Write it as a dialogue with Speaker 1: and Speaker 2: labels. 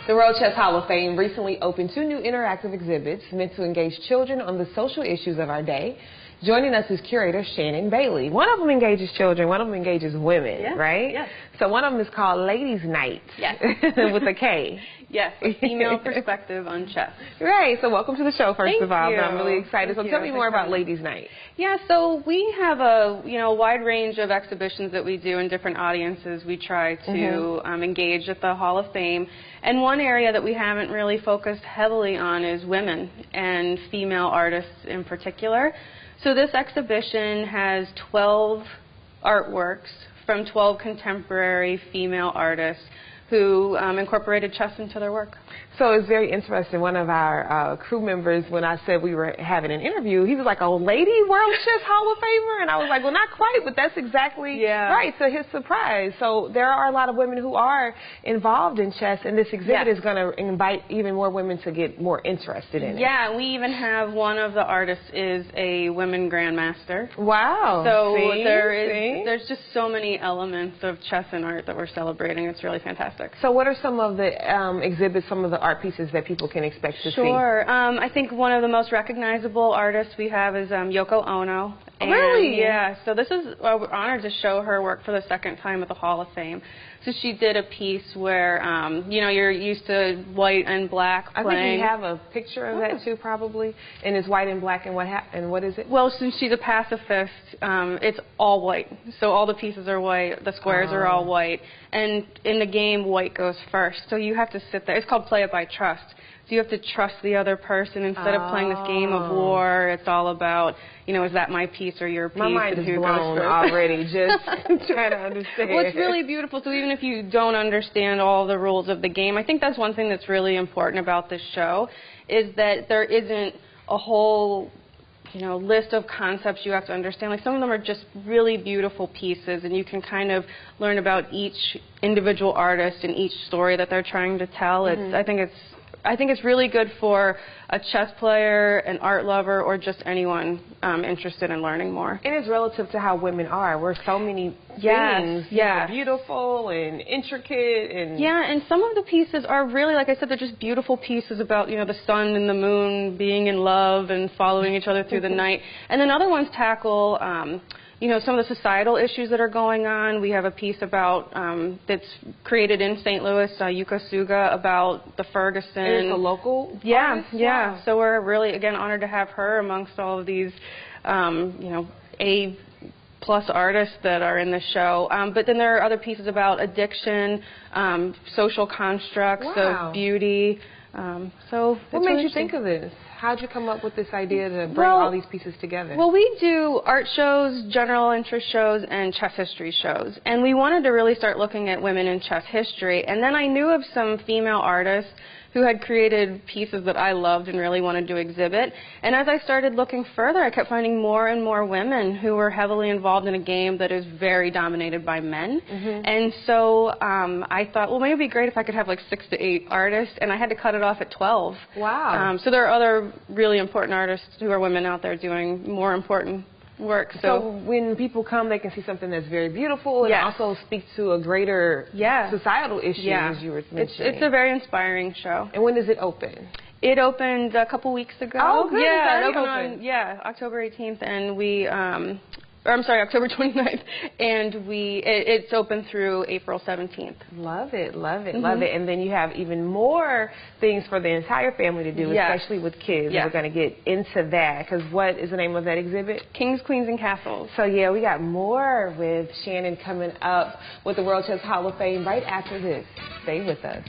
Speaker 1: The World Chess Hall of Fame recently opened 2 new interactive exhibits meant to engage children on the social issues of our day. Joining us is curator Shannon Bailey. One of them engages children, one of them engages women, right?
Speaker 2: Yes.
Speaker 1: So one of them is called Ladies' Night,
Speaker 2: yes.
Speaker 1: with a K.
Speaker 2: Yes, a female perspective on chess.
Speaker 1: Right, so welcome to the show, first
Speaker 2: Thank
Speaker 1: of all.
Speaker 2: you.
Speaker 1: I'm really excited.
Speaker 2: Thank
Speaker 1: so tell me
Speaker 2: you.
Speaker 1: more about Ladies' Night.
Speaker 2: Yeah, so we have a wide range of exhibitions that we do in different audiences. We try to engage at the Hall of Fame. And one area that we haven't really focused heavily on is women and female artists in particular. So this exhibition has 12 artworks from 12 contemporary female artists who incorporated chess into their work.
Speaker 1: So it's very interesting. One of our crew members, when I said we were having an interview, he was like, "Oh, lady World Chess Hall of Famer?" And I was like, "Well, not quite, but that's exactly right." To his surprise. So there are a lot of women who are involved in chess, and this exhibit is going to invite even more women to get more interested in it.
Speaker 2: Yeah, we even have one of the artists is a women grandmaster.
Speaker 1: Wow.
Speaker 2: So there's just so many elements of chess and art that we're celebrating. It's really fantastic.
Speaker 1: So what are some of the exhibits, some of the art pieces that people can expect to see?
Speaker 2: Sure. I think one of the most recognizable artists we have is Yoko Ono. And,
Speaker 1: really?
Speaker 2: Yeah. So this is, we're honored to show her work for the second time at the Hall of Fame. So she did a piece where, you're used to white and black playing.
Speaker 1: I think we have a picture of that too, probably. And it's white and black, and what is it?
Speaker 2: Well, since she's a pacifist, it's all white. So all the pieces are white, the squares are all white. And in the game, white goes first. So you have to sit there. It's called play it by trust. So you have to trust the other person instead of playing this game of war. It's all about, is that my piece or your piece?
Speaker 1: My mind is blown already just trying to understand.
Speaker 2: Well, it's really beautiful. So even if you don't understand all the rules of the game, I think that's one thing that's really important about this show, is that there isn't a whole list of concepts you have to understand. Like, some of them are just really beautiful pieces, and you can kind of learn about each individual artist and each story that they're trying to tell. I think it's really good for a chess player, an art lover, or just anyone interested in learning more.
Speaker 1: And it's relative to how women are. We're so many things, beautiful and intricate.
Speaker 2: And some of the pieces are really, like I said, they're just beautiful pieces about, the sun and the moon being in love and following each other through the night. And then other ones tackle some of the societal issues that are going on. We have a piece about that's created in St. Louis, Yuka Suga, about the Ferguson.
Speaker 1: And it's a local artist?
Speaker 2: Yeah.
Speaker 1: Wow.
Speaker 2: So we're really, again, honored to have her amongst all of these, A-plus artists that are in the show. But then there are other pieces about addiction, social constructs of beauty.
Speaker 1: What made you think of this? How did you come up with this idea to bring all these pieces together?
Speaker 2: Well, we do art shows, general interest shows, and chess history shows. And we wanted to really start looking at women in chess history. And then I knew of some female artists who had created pieces that I loved and really wanted to exhibit. And as I started looking further, I kept finding more and more women who were heavily involved in a game that is very dominated by men. And so I thought, well, maybe it would be great if I could have like 6 to 8 artists, and I had to cut it off at 12.
Speaker 1: Wow.
Speaker 2: So there are other really important artists who are women out there doing more important work.
Speaker 1: So when people come, they can see something that's very beautiful and also speak to a greater societal issue, as you were mentioning.
Speaker 2: It's a very inspiring show.
Speaker 1: And when does it open?
Speaker 2: It opened a couple weeks ago.
Speaker 1: Oh, good.
Speaker 2: Yeah, it opened on October 18th, and we October 29th, and it's open through April 17th.
Speaker 1: Love it, love it, love it. And then you have even more things for the entire family to do, especially with kids. We're going to get into that, because what is the name of that exhibit?
Speaker 2: Kings, Queens, and Castles.
Speaker 1: So yeah, we got more with Shannon coming up with the World Chess Hall of Fame right after this. Stay with us.